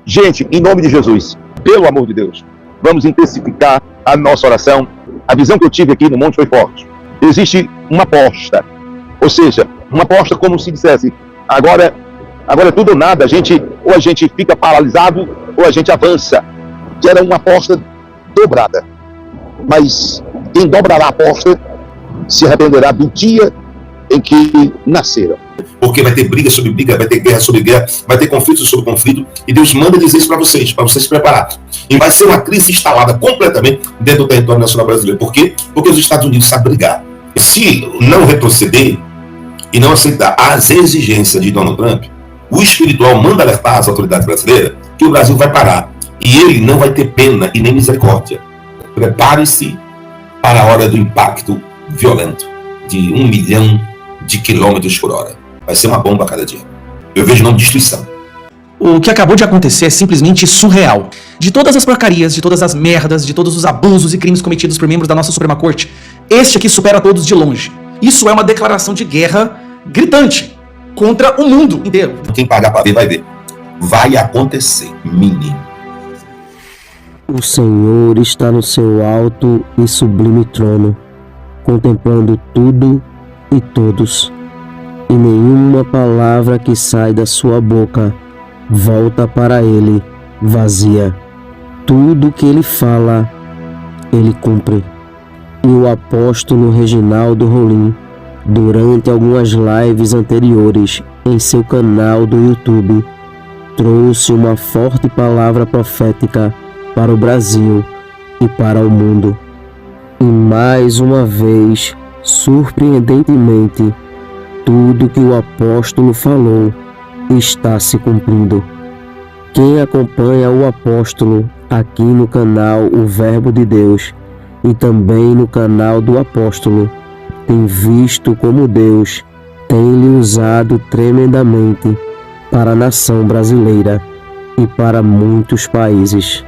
Gente, em nome de Jesus, pelo amor de Deus, vamos intensificar a nossa oração. A visão que eu tive aqui no monte foi forte. Existe uma aposta, ou seja, uma aposta como se dissesse, agora é tudo ou nada, ou a gente fica paralisado, ou a gente avança. Que era uma aposta dobrada. Mas quem dobrará a aposta se arrependerá do dia em que nasceram. Porque vai ter briga sobre briga, vai ter guerra sobre guerra, vai ter conflito sobre conflito, e Deus manda dizer isso para vocês se prepararem. E vai ser uma crise instalada completamente dentro do território nacional brasileiro. Por quê? Porque os Estados Unidos sabem brigar. Se não retroceder e não aceitar as exigências de Donald Trump, o espiritual manda alertar as autoridades brasileiras que o Brasil vai parar. E ele não vai ter pena e nem misericórdia. Prepare-se para a hora do impacto violento de 1 milhão de quilômetros por hora. Vai ser uma bomba a cada dia. Eu vejo não destruição. O que acabou de acontecer é simplesmente surreal. De todas as porcarias, de todas as merdas, de todos os abusos e crimes cometidos por membros da nossa Suprema Corte, este aqui supera todos de longe. Isso é uma declaração de guerra gritante contra o mundo inteiro. Quem pagar para ver, vai ver. Vai acontecer, menino. O Senhor está no seu alto e sublime trono, contemplando tudo e todos. E nenhuma palavra que sai da sua boca volta para ele vazia. Tudo que ele fala, ele cumpre. E o apóstolo Reginaldo Rolim, durante algumas lives anteriores em seu canal do YouTube, trouxe uma forte palavra profética para o Brasil e para o mundo. E mais uma vez, surpreendentemente, tudo que o apóstolo falou está se cumprindo. Quem acompanha o apóstolo aqui no canal O Verbo de Deus e também no canal do apóstolo tem visto como Deus tem lhe usado tremendamente para a nação brasileira e para muitos países.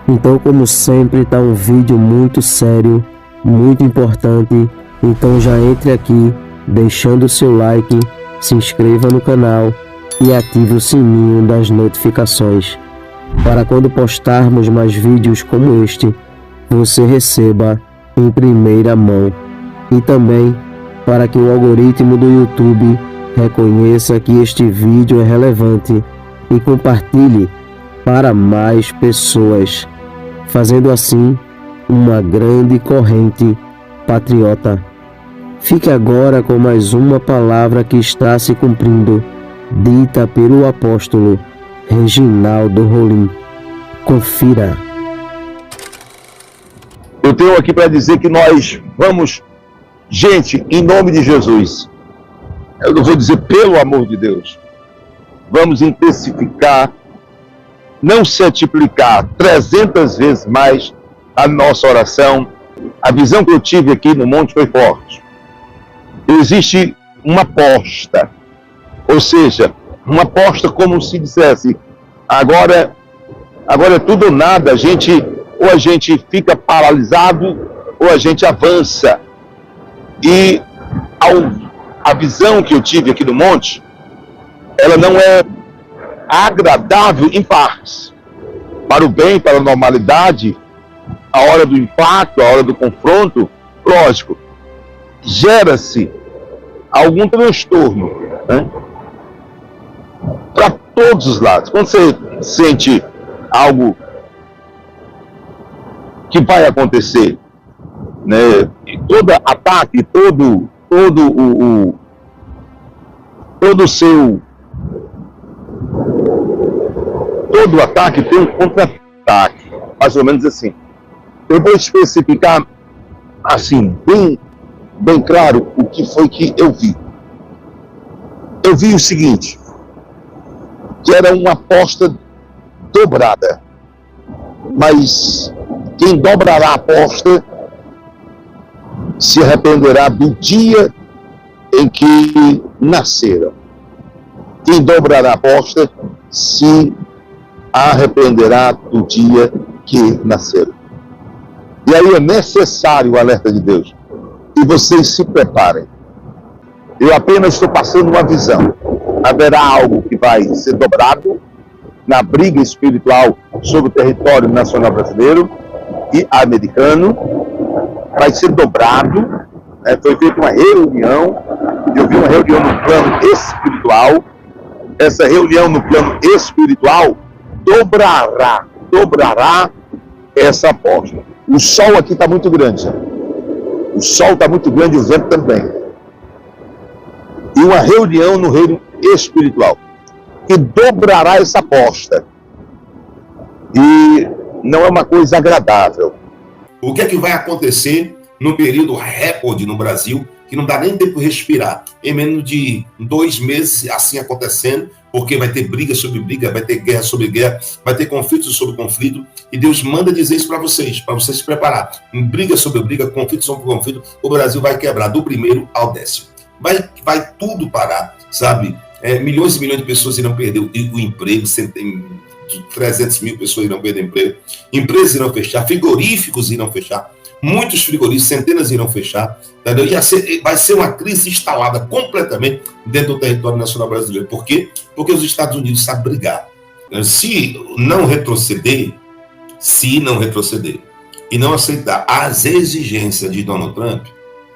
Então, como sempre, está um vídeo muito sério, muito importante. Então já entre aqui, deixando o seu like, se inscreva no canal e ative o sininho das notificações, para quando postarmos mais vídeos como este, você receba em primeira mão. E também para que o algoritmo do YouTube reconheça que este vídeo é relevante e compartilhe para mais pessoas, fazendo assim uma grande corrente patriota. Fique agora com mais uma palavra que está se cumprindo, dita pelo apóstolo Reginaldo Rolim. Confira. Eu tenho aqui para dizer que nós vamos, gente, em nome de Jesus, eu não vou dizer pelo amor de Deus, vamos intensificar, não multiplicar 300 vezes mais a nossa oração. A visão que eu tive aqui no monte foi forte. Existe uma aposta, ou seja, uma aposta como se dissesse, agora é tudo ou nada, ou a gente fica paralisado, ou a gente avança. E a visão que eu tive aqui no monte, ela não é agradável em partes. Para o bem, para a normalidade, a hora do impacto, a hora do confronto, lógico, gera-se algum transtorno, né? Para todos os lados. Quando você sente algo que vai acontecer, né? Todo ataque, todo ataque tem um contra-ataque, mais ou menos assim. Eu vou especificar assim, bem claro, o que foi que eu vi. Eu vi o seguinte, que era uma aposta dobrada, mas quem dobrará a aposta se arrependerá do dia em que nasceram. Quem dobrará a aposta se arrependerá do dia que nasceram. E aí é necessário o alerta de Deus. E vocês se preparem. Eu apenas estou passando uma visão. Haverá algo que vai ser dobrado na briga espiritual sobre o território nacional brasileiro e americano. Vai ser dobrado. Foi feita uma reunião, eu vi uma reunião no plano espiritual. Essa reunião no plano espiritual dobrará essa aposta. O sol aqui está muito grande. O sol está muito grande e o vento também. E uma reunião no reino espiritual que dobrará essa aposta. E não é uma coisa agradável. O que é que vai acontecer no período recorde no Brasil, que não dá nem tempo de respirar, em menos de 2 meses assim acontecendo, porque vai ter briga sobre briga, vai ter guerra sobre guerra, vai ter conflito sobre conflito, e Deus manda dizer isso para vocês se preparar. Em briga sobre briga, conflito sobre conflito, o Brasil vai quebrar do primeiro ao 10º. Vai tudo parar, sabe? Milhões e milhões de pessoas irão perder o emprego, 300 mil pessoas irão perder emprego, empresas irão fechar, frigoríficos irão fechar, muitos frigoríficos, centenas irão fechar, entendeu? Vai ser uma crise instalada completamente dentro do território nacional brasileiro. Por quê? Porque os Estados Unidos sabem brigar. Se não retroceder e não aceitar as exigências de Donald Trump,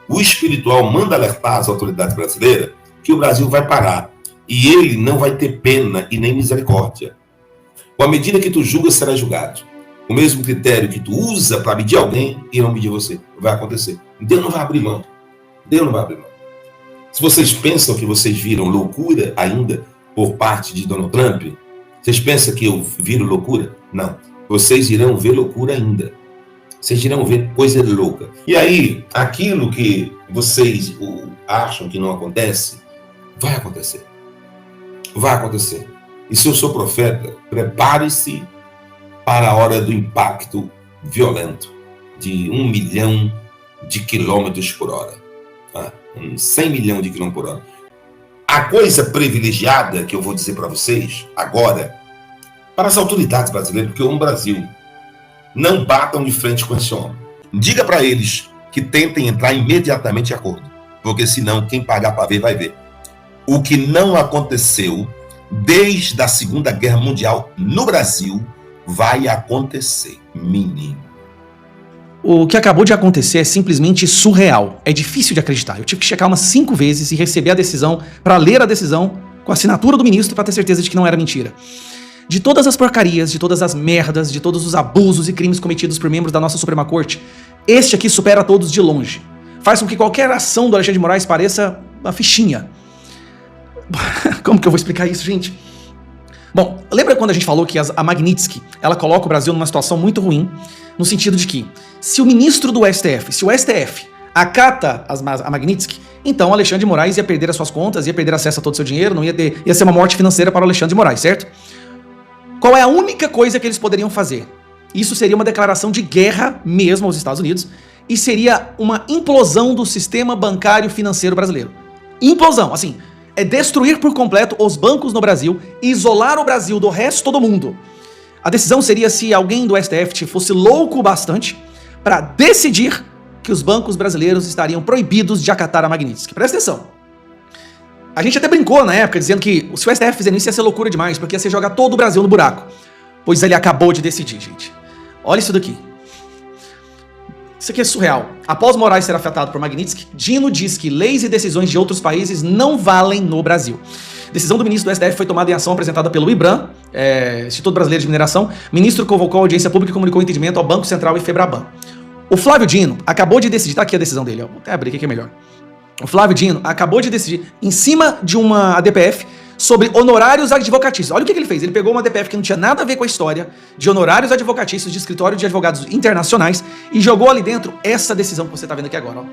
o espiritual manda alertar as autoridades brasileiras que o Brasil vai parar e ele não vai ter pena e nem misericórdia. Com a medida que tu julga, será julgado. O mesmo critério que tu usa para medir alguém, irão medir você. Vai acontecer. Deus não vai abrir mão. Se vocês pensam que vocês viram loucura ainda por parte de Donald Trump, vocês pensam que eu viro loucura? Não. Vocês irão ver loucura ainda. Vocês irão ver coisa louca. E aí, aquilo que vocês acham que não acontece, vai acontecer. Vai acontecer. E se eu sou profeta, prepare-se para a hora do impacto violento de 1 milhão de quilômetros por hora. 100 milhões de quilômetros por hora. A coisa privilegiada que eu vou dizer para vocês agora, para as autoridades brasileiras, porque o Brasil, não batam de frente com esse homem. Diga para eles que tentem entrar imediatamente em acordo, porque senão quem pagar para ver vai ver. O que não aconteceu desde a Segunda Guerra Mundial no Brasil vai acontecer, menino. O que acabou de acontecer é simplesmente surreal. É difícil de acreditar. Eu tive que checar umas 5 vezes e receber a decisão, para ler a decisão com a assinatura do ministro, para ter certeza de que não era mentira. De todas as porcarias, de todas as merdas, de todos os abusos e crimes cometidos por membros da nossa Suprema Corte, este aqui supera todos de longe. Faz com que qualquer ação do Alexandre de Moraes pareça uma fichinha. Como que eu vou explicar isso, gente? Bom, lembra quando a gente falou que a Magnitsky, ela coloca o Brasil numa situação muito ruim, no sentido de que, se o ministro do STF, se o STF acata a Magnitsky, então o Alexandre de Moraes ia perder as suas contas, ia perder acesso a todo o seu dinheiro, ia ser uma morte financeira para o Alexandre de Moraes, certo? Qual é a única coisa que eles poderiam fazer? Isso seria uma declaração de guerra mesmo aos Estados Unidos e seria uma implosão do sistema bancário financeiro brasileiro. Implosão, assim, é destruir por completo os bancos no Brasil e isolar o Brasil do resto do mundo. A decisão seria se alguém do STF fosse louco bastante para decidir que os bancos brasileiros estariam proibidos de acatar a Magnitsky. Presta atenção. A gente até brincou na época, dizendo que se o STF fizer isso ia ser loucura demais, porque ia ser jogar todo o Brasil no buraco. Pois ele acabou de decidir, gente. Olha isso daqui. Isso aqui é surreal. Após Moraes ser afetado por Magnitsky, Dino diz que leis e decisões de outros países não valem no Brasil. Decisão do ministro do STF foi tomada em ação apresentada pelo IBRAM, Instituto Brasileiro de Mineração. O ministro convocou a audiência pública e comunicou o entendimento ao Banco Central e Febraban. O Flávio Dino acabou de decidir, tá aqui a decisão dele, ó. Vou até abrir aqui que é melhor. O Flávio Dino acabou de decidir, em cima de uma ADPF, sobre honorários advocatícios. Olha o que ele fez. Ele pegou uma ADPF que não tinha nada a ver com a história de honorários advocatícios de escritório de advogados internacionais e jogou ali dentro essa decisão que você está vendo aqui agora. Ó.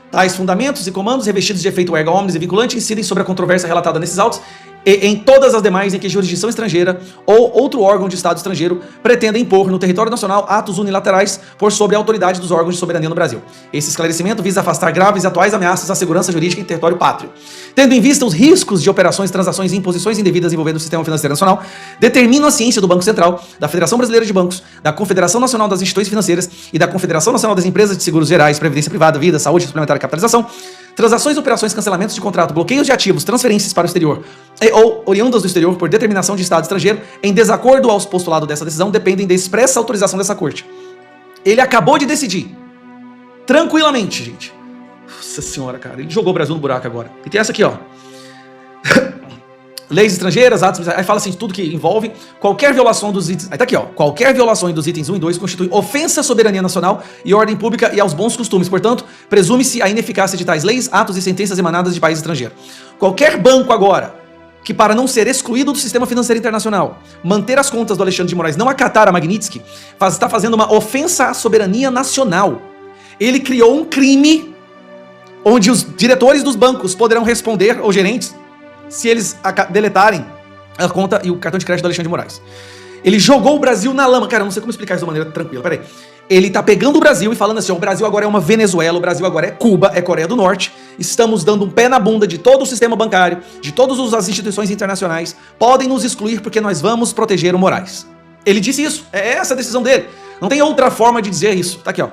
Tais fundamentos e comandos revestidos de efeito erga omnes e vinculante incidem sobre a controvérsia relatada nesses autos e em todas as demais em que jurisdição estrangeira ou outro órgão de Estado estrangeiro pretenda impor no território nacional atos unilaterais por sobre a autoridade dos órgãos de soberania no Brasil. Esse esclarecimento visa afastar graves e atuais ameaças à segurança jurídica em território pátrio. Tendo em vista os riscos de operações, transações e imposições indevidas envolvendo o sistema financeiro nacional, determino a ciência do Banco Central, da Federação Brasileira de Bancos, da Confederação Nacional das Instituições Financeiras e da Confederação Nacional das Empresas de Seguros Gerais, Previdência Privada, Vida, Saúde, Suplementar e Capitalização, transações, operações, cancelamentos de contrato, bloqueios de ativos, transferências para o exterior ou oriundas do exterior por determinação de Estado estrangeiro em desacordo ao postulado dessa decisão dependem da expressa autorização dessa corte. Ele acabou de decidir, tranquilamente, gente. Nossa senhora, cara, ele jogou o Brasil no buraco agora. E tem essa aqui, ó. Leis estrangeiras, atos... Aí fala assim, tudo que envolve qualquer violação dos itens... Aí tá aqui, ó. Qualquer violação dos itens 1 e 2 constitui ofensa à soberania nacional e ordem pública e aos bons costumes. Portanto, presume-se a ineficácia de tais leis, atos e sentenças emanadas de país estrangeiro. Qualquer banco agora, que para não ser excluído do sistema financeiro internacional, manter as contas do Alexandre de Moraes, não acatar a Magnitsky, está fazendo uma ofensa à soberania nacional. Ele criou um crime onde os diretores dos bancos poderão responder, ou gerentes, se eles deletarem a conta e o cartão de crédito do Alexandre de Moraes. Ele jogou o Brasil na lama. Cara, eu não sei como explicar isso de uma maneira tranquila. Peraí. Ele tá pegando o Brasil e falando assim, ó, o Brasil agora é uma Venezuela, o Brasil agora é Cuba, é Coreia do Norte. Estamos dando um pé na bunda de todo o sistema bancário, de todas as instituições internacionais. Podem nos excluir porque nós vamos proteger o Moraes. Ele disse isso. É essa a decisão dele. Não tem outra forma de dizer isso. Tá aqui, ó.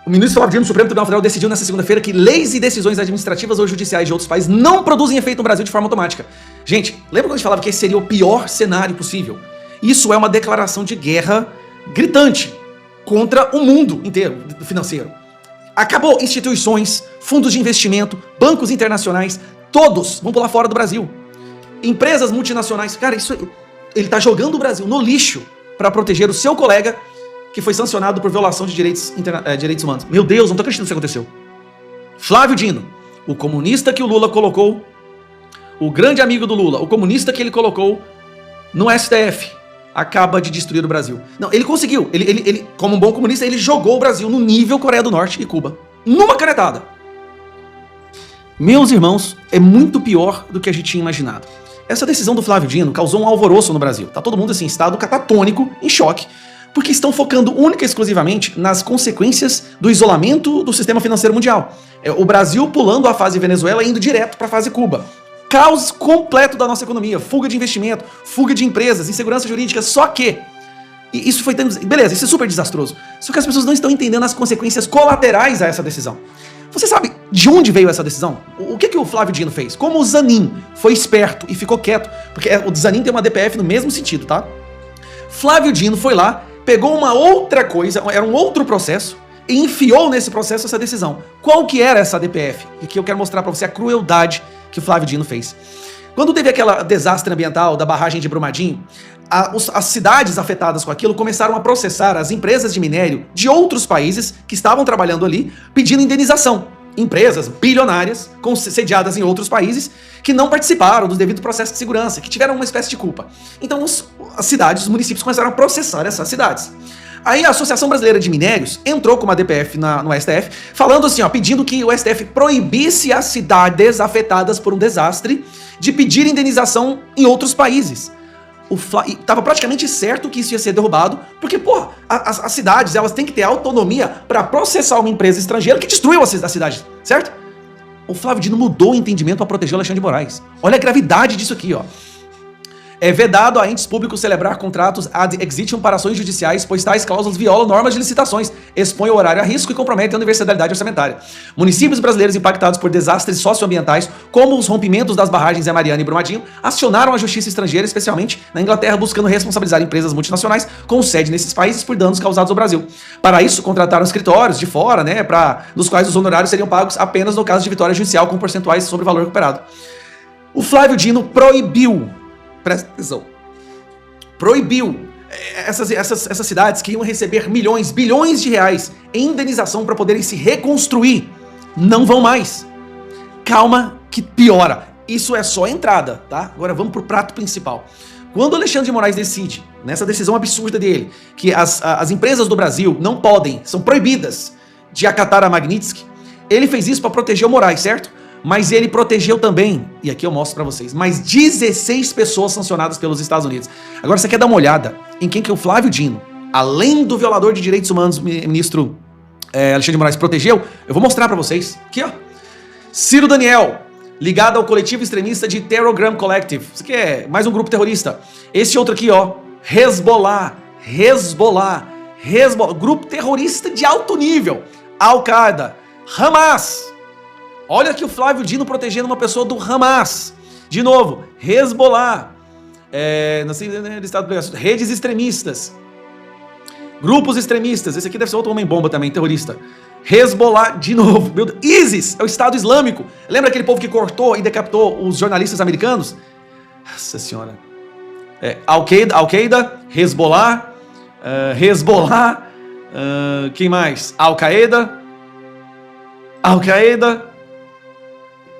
O ministro Flávio Dino do Supremo Tribunal Federal decidiu nesta segunda-feira que leis e decisões administrativas ou judiciais de outros países não produzem efeito no Brasil de forma automática. Gente, lembra quando a gente falava que esse seria o pior cenário possível? Isso é uma declaração de guerra gritante contra o mundo inteiro financeiro. Acabou instituições, fundos de investimento, bancos internacionais, todos vão pular fora do Brasil. Empresas multinacionais, cara, ele tá jogando o Brasil no lixo para proteger o seu colega que foi sancionado por violação de direitos humanos. Meu Deus, não tô acreditando que isso aconteceu. Flávio Dino, o comunista que o Lula colocou, o grande amigo do Lula, o comunista que ele colocou no STF, acaba de destruir o Brasil. Não, ele conseguiu. Ele, como um bom comunista, ele jogou o Brasil no nível Coreia do Norte e Cuba. Numa canetada. Meus irmãos, é muito pior do que a gente tinha imaginado. Essa decisão do Flávio Dino causou um alvoroço no Brasil. Tá todo mundo assim, em estado catatônico, em choque, porque estão focando única e exclusivamente nas consequências do isolamento do sistema financeiro mundial. O Brasil pulando a fase Venezuela e indo direto para a fase Cuba. Caos completo da nossa economia, fuga de investimento, fuga de empresas, insegurança jurídica, só que... E isso foi... Beleza, isso é super desastroso. Só que as pessoas não estão entendendo as consequências colaterais a essa decisão. Você sabe de onde veio essa decisão? O que o Flávio Dino fez? Como o Zanin foi esperto e ficou quieto, porque o Zanin tem uma DPF no mesmo sentido, tá? Flávio Dino foi lá, pegou uma outra coisa, era um outro processo, e enfiou nesse processo essa decisão. Qual que era essa DPF? E aqui eu quero mostrar para você a crueldade que o Flávio Dino fez. Quando teve aquele desastre ambiental da barragem de Brumadinho, as cidades afetadas com aquilo começaram a processar as empresas de minério de outros países que estavam trabalhando ali, pedindo indenização. Empresas bilionárias, sediadas em outros países, que não participaram do devido processo de segurança, que tiveram uma espécie de culpa. Então as cidades, os municípios começaram a processar essas cidades. Aí a Associação Brasileira de Minérios entrou com uma DPF no STF, falando assim, ó, pedindo que o STF proibisse as cidades afetadas por um desastre de pedir indenização em outros países. Tava praticamente certo que isso ia ser derrubado, porque, pô, as cidades, elas têm que ter autonomia para processar uma empresa estrangeira que destruiu a cidade, certo? O Flávio Dino mudou o entendimento para proteger o Alexandre de Moraes. Olha a gravidade disso aqui, ó. É vedado a entes públicos celebrar contratos ad exitium para ações judiciais, pois tais cláusulas violam normas de licitações, expõem o horário a risco e comprometem a universalidade orçamentária. Municípios brasileiros impactados por desastres socioambientais, como os rompimentos das barragens em Mariana e Brumadinho, acionaram a justiça estrangeira, especialmente na Inglaterra, buscando responsabilizar empresas multinacionais com sede nesses países por danos causados ao Brasil. Para isso, contrataram escritórios de fora, né, dos quais os honorários seriam pagos apenas no caso de vitória judicial com percentuais sobre o valor recuperado. O Flávio Dino proibiu, presta atenção, proibiu essas cidades que iam receber milhões, bilhões de reais em indenização para poderem se reconstruir. Não vão mais. Calma que piora. Isso é só a entrada, tá? Agora vamos pro prato principal. Quando o Alexandre de Moraes decide, nessa decisão absurda dele, que as empresas do Brasil não podem, são proibidas de acatar a Magnitsky, ele fez isso para proteger o Moraes, certo? Mas ele protegeu também, e aqui eu mostro pra vocês, mais 16 pessoas sancionadas pelos Estados Unidos. Agora você quer dar uma olhada em quem que o Flávio Dino, além do violador de direitos humanos, ministro Alexandre de Moraes, protegeu? Eu vou mostrar pra vocês. Aqui, ó. Ciro Daniel, ligado ao coletivo extremista de Telegram Collective. Isso aqui é mais um grupo terrorista. Esse outro aqui, ó, Hezbollah. Grupo terrorista de alto nível. Al-Qaeda. Hamas. Olha aqui o Flávio Dino protegendo uma pessoa do Hamas. De novo, Hezbollah. Não sei, redes extremistas. Grupos extremistas. Esse aqui deve ser outro homem-bomba também, terrorista. Hezbollah, de novo. Meu Deus. ISIS, é o Estado Islâmico. Lembra aquele povo que cortou e decapitou os jornalistas americanos? Nossa senhora. Al-Qaeda, Hezbollah, quem mais? Al-Qaeda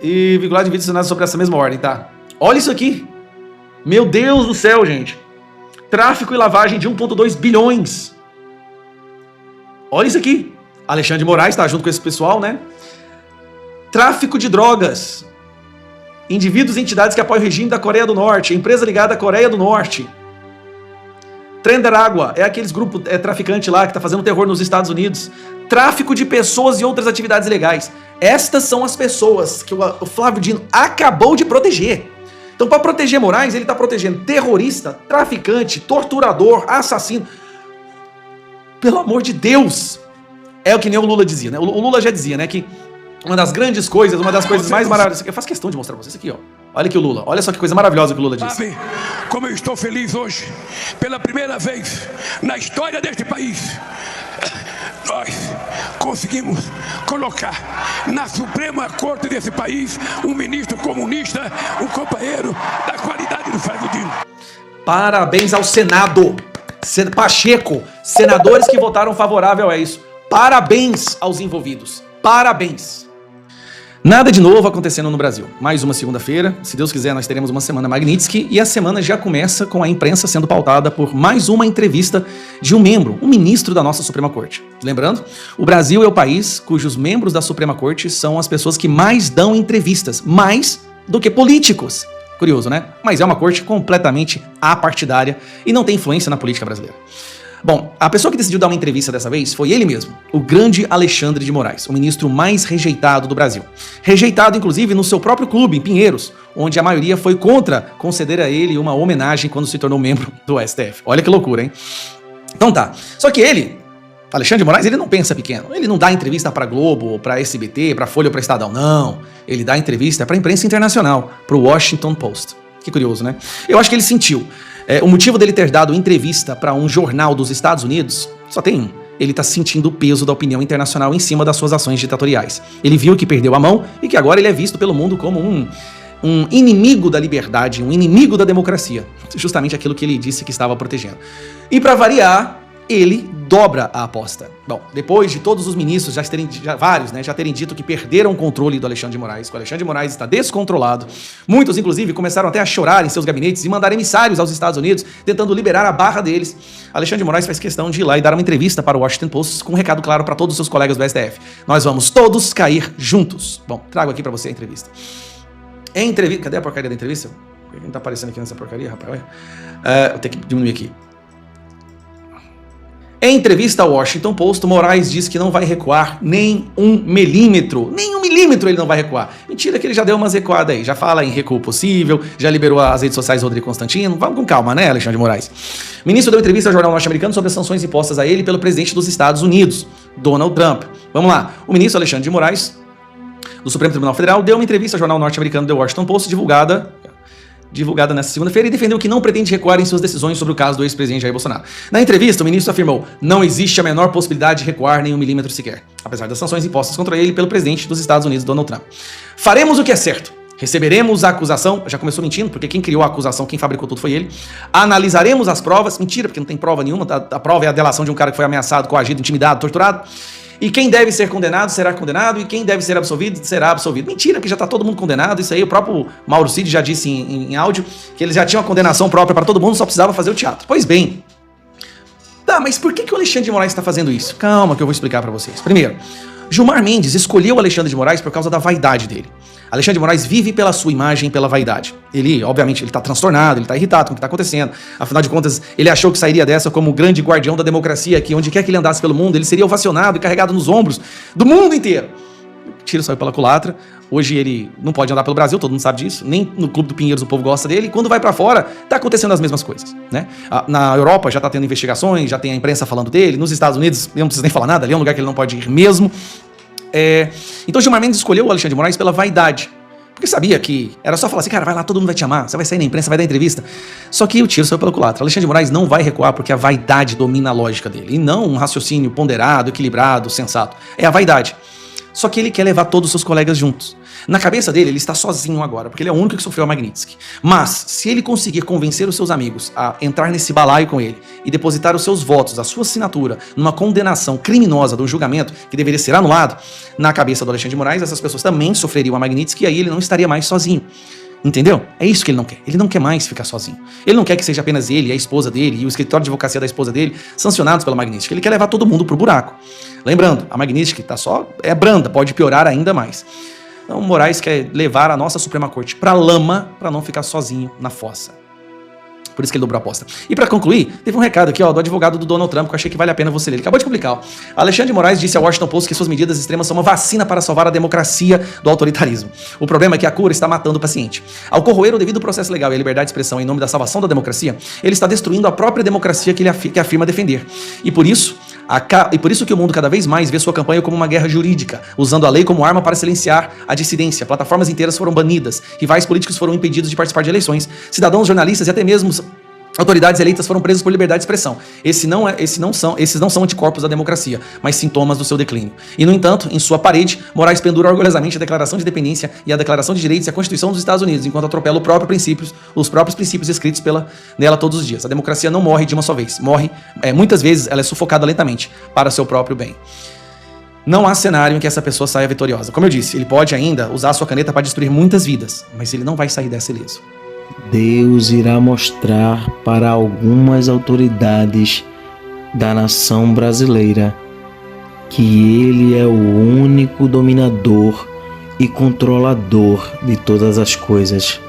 e vinculado de vídeos sobre essa mesma ordem, tá? Olha isso aqui. Meu Deus do céu, gente. Tráfico e lavagem de 1,2 bilhões. Olha isso aqui. Alexandre de Moraes tá junto com esse pessoal, né? Tráfico de drogas. Indivíduos e entidades que apoiam o regime da Coreia do Norte. Empresa ligada à Coreia do Norte. Trenderagua é aqueles grupos traficantes lá que tá fazendo terror nos Estados Unidos. Tráfico de pessoas e outras atividades ilegais. Estas são as pessoas que o Flávio Dino acabou de proteger. Então, para proteger Moraes, ele está protegendo terrorista, traficante, torturador, assassino. Pelo amor de Deus! É o que nem o Lula dizia, né? O Lula já dizia, né, que uma das grandes coisas, uma das coisas mais maravilhosas... Eu faço questão de mostrar pra vocês aqui, ó. Olha aqui o Lula. Olha só que coisa maravilhosa que o Lula disse. Sabe como eu estou feliz hoje? Pela primeira vez na história deste país, nós conseguimos colocar na Suprema Corte desse país um ministro comunista, um companheiro da qualidade do Flávio Dino. Parabéns ao Senado. Pacheco, senadores que votaram favorável a isso. Parabéns aos envolvidos. Parabéns. Nada de novo acontecendo no Brasil. Mais uma segunda-feira. Se Deus quiser, nós teremos uma semana Magnitsky. E a semana já começa com a imprensa sendo pautada por mais uma entrevista de um membro, um ministro da nossa Suprema Corte. Lembrando, o Brasil é o país cujos membros da Suprema Corte são as pessoas que mais dão entrevistas, mais do que políticos. Curioso, né? Mas é uma corte completamente apartidária e não tem influência na política brasileira. Bom, a pessoa que decidiu dar uma entrevista dessa vez foi ele mesmo, o grande Alexandre de Moraes, o ministro mais rejeitado do Brasil. Rejeitado, inclusive, no seu próprio clube, em Pinheiros, onde a maioria foi contra conceder a ele uma homenagem quando se tornou membro do STF. Olha que loucura, hein? Então tá. Só que ele, Alexandre de Moraes, ele não pensa pequeno. Ele não dá entrevista pra Globo, pra SBT, pra Folha ou pra Estadão, não. Ele dá entrevista pra imprensa internacional, pro Washington Post. Que curioso, né? Eu acho que ele sentiu. O motivo dele ter dado entrevista para um jornal dos Estados Unidos só tem um. Ele está sentindo o peso da opinião internacional em cima das suas ações ditatoriais. Ele viu que perdeu a mão e que agora ele é visto pelo mundo como um inimigo da liberdade, um inimigo da democracia. Justamente aquilo que ele disse que estava protegendo. E para variar, ele dobra a aposta. Bom, depois de todos os ministros vários terem dito que perderam o controle do Alexandre de Moraes, que o Alexandre de Moraes está descontrolado, muitos, inclusive, começaram até a chorar em seus gabinetes e mandar emissários aos Estados Unidos, tentando liberar a barra deles. Alexandre de Moraes faz questão de ir lá e dar uma entrevista para o Washington Post com um recado claro para todos os seus colegas do STF. Nós vamos todos cair juntos. Bom, trago aqui para você a entrevista. Cadê a porcaria da entrevista? Por que não tá aparecendo aqui nessa porcaria, rapaz? Vou ter que diminuir aqui. Em entrevista ao Washington Post, Moraes diz que não vai recuar nem 1 milímetro. Nem 1 milímetro ele não vai recuar. Mentira que ele já deu umas recuadas aí. Já fala em recuo possível, já liberou as redes sociais do Rodrigo Constantino. Vamos com calma, né, Alexandre de Moraes? O ministro deu entrevista ao jornal norte-americano sobre as sanções impostas a ele pelo presidente dos Estados Unidos, Donald Trump. Vamos lá. O ministro Alexandre de Moraes, do Supremo Tribunal Federal, deu uma entrevista ao jornal norte-americano The Washington Post, divulgada nesta segunda-feira, e defendeu que não pretende recuar em suas decisões sobre o caso do ex-presidente Jair Bolsonaro. Na entrevista, o ministro afirmou: não existe a menor possibilidade de recuar nem 1 milímetro sequer, apesar das sanções impostas contra ele pelo presidente dos Estados Unidos, Donald Trump. Faremos o que é certo. Receberemos a acusação, já começou mentindo, porque quem criou a acusação, quem fabricou tudo foi ele. Analisaremos as provas, mentira, porque não tem prova nenhuma, a prova é a delação de um cara que foi ameaçado, coagido, intimidado, torturado. E quem deve ser condenado será condenado, e quem deve ser absolvido será absolvido. Mentira, porque já está todo mundo condenado. Isso aí o próprio Mauro Cid já disse em áudio, que eles já tinham a condenação própria para todo mundo, só precisava fazer o teatro. Pois bem. Tá, mas por que o Alexandre de Moraes está fazendo isso? Calma que eu vou explicar para vocês. Primeiro, Gilmar Mendes escolheu o Alexandre de Moraes por causa da vaidade dele. Alexandre de Moraes vive pela sua imagem, pela vaidade. Ele, obviamente, ele tá transtornado, ele tá irritado com o que tá acontecendo. Afinal de contas, ele achou que sairia dessa como o grande guardião da democracia, que onde quer que ele andasse pelo mundo, ele seria ovacionado e carregado nos ombros do mundo inteiro. Tiro saiu pela culatra. Hoje ele não pode andar pelo Brasil, todo mundo sabe disso. Nem no Clube do Pinheiros o povo gosta dele. E quando vai pra fora, tá acontecendo as mesmas coisas, né? Na Europa já tá tendo investigações, já tem a imprensa falando dele. Nos Estados Unidos, eu não preciso nem falar nada, ali é um lugar que ele não pode ir mesmo. Então Gilmar Mendes escolheu o Alexandre de Moraes pela vaidade. Porque sabia que era só falar assim, cara, vai lá, todo mundo vai te amar, você vai sair na imprensa, vai dar entrevista. Só que o tiro saiu pela culatra. Alexandre de Moraes não vai recuar porque a vaidade domina a lógica dele. E não um raciocínio ponderado, equilibrado, sensato. É a vaidade. Só que ele quer levar todos os seus colegas juntos. Na cabeça dele, ele está sozinho agora, porque ele é o único que sofreu a Magnitsky. Mas, se ele conseguir convencer os seus amigos a entrar nesse balaio com ele e depositar os seus votos, a sua assinatura, numa condenação criminosa do julgamento, que deveria ser anulado, na cabeça do Alexandre de Moraes, essas pessoas também sofreriam a Magnitsky e aí ele não estaria mais sozinho. Entendeu? É isso que ele não quer. Ele não quer mais ficar sozinho. Ele não quer que seja apenas ele, a esposa dele e o escritório de advocacia da esposa dele sancionados pela Magnitsky. Ele quer levar todo mundo pro buraco. Lembrando, a Magnitsky é branda, pode piorar ainda mais. Então, Moraes quer levar a nossa Suprema Corte pra lama para não ficar sozinho na fossa. Por isso que ele dobrou a aposta. E para concluir, teve um recado aqui, do advogado do Donald Trump, que eu achei que vale a pena você ler. Ele acabou de publicar. Alexandre de Moraes disse ao Washington Post que suas medidas extremas são uma vacina para salvar a democracia do autoritarismo. O problema é que a cura está matando o paciente. Ao corroer o devido processo legal e a liberdade de expressão em nome da salvação da democracia, ele está destruindo a própria democracia que ele afirma defender. E por isso que o mundo cada vez mais vê sua campanha como uma guerra jurídica, usando a lei como arma para silenciar a dissidência. Plataformas inteiras foram banidas, rivais políticos foram impedidos de participar de eleições, cidadãos, jornalistas e até mesmo autoridades eleitas foram presas por liberdade de expressão. Esses não são anticorpos da democracia, mas sintomas do seu declínio. E, no entanto, em sua parede, Moraes pendura orgulhosamente a Declaração de Independência e a Declaração de Direitos e a Constituição dos Estados Unidos, enquanto atropela os próprios princípios escritos nela todos os dias. A democracia não morre de uma só vez. Muitas vezes, ela é sufocada lentamente para seu próprio bem. Não há cenário em que essa pessoa saia vitoriosa. Como eu disse, ele pode ainda usar a sua caneta para destruir muitas vidas, mas ele não vai sair dessa ileso. Deus irá mostrar para algumas autoridades da nação brasileira que Ele é o único dominador e controlador de todas as coisas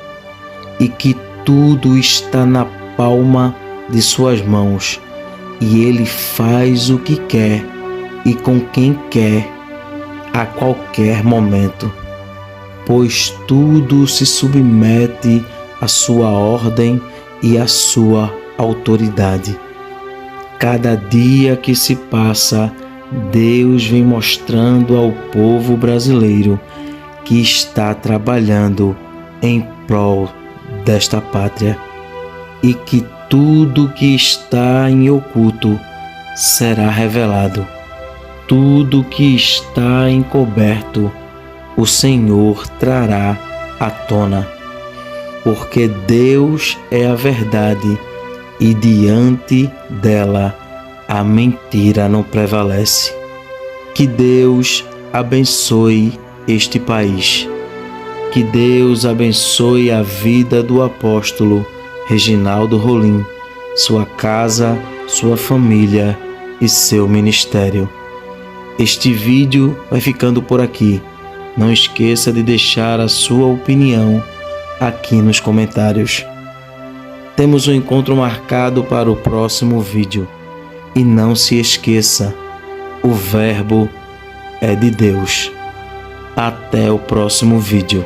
e que tudo está na palma de suas mãos e Ele faz o que quer e com quem quer a qualquer momento, pois tudo se submete a sua ordem e a sua autoridade. Cada dia que se passa, Deus vem mostrando ao povo brasileiro que está trabalhando em prol desta pátria e que tudo que está em oculto será revelado. Tudo que está encoberto, o Senhor trará à tona. Porque Deus é a verdade e diante dela a mentira não prevalece. Que Deus abençoe este país. Que Deus abençoe a vida do apóstolo Reginaldo Rolim, sua casa, sua família e seu ministério. Este vídeo vai ficando por aqui. Não esqueça de deixar a sua opinião aqui nos comentários. Temos um encontro marcado para o próximo vídeo. E não se esqueça, o Verbo é de Deus. Até o próximo vídeo.